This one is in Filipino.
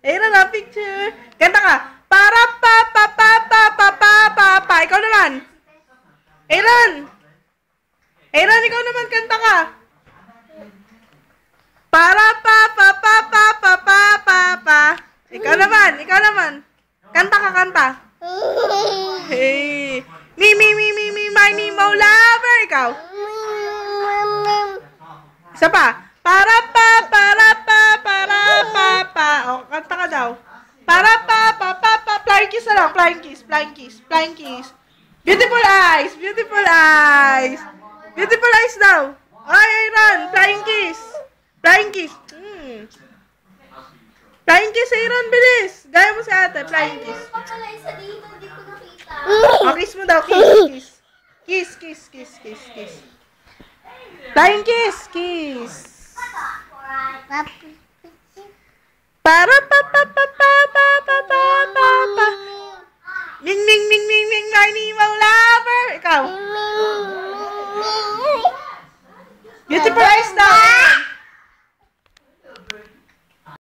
Aaron, na picture. Kanta ka. Para pa pa pa pa pa pa pa pa. Ikaw naman. Aaron. Aaron, ikaw naman kanta ka. Para pa pa pa pa pa pa pa pa. Ikaw naman. Kanta ka, kanta. Hey. Me, my Nemo lover. Ikaw. Isa pa. Para pa para pa para pa pa. O, kanta ka daw. Para pa pa pa pa. Flying kiss na lang. Flying kiss. Beautiful eyes. Beautiful eyes daw. Ay, Aaron. Flying kiss. Flying kiss, Aaron, bilis. Gaya mo si ate, flying kiss. Pala isa dito, hindi ko nakita. O, kiss mo daw, kiss. Kiss. Flying kiss. Para pa pa pa pa pa pa pa pa pa. Ming, my Nemo lover. Ikaw. Beautiful eyes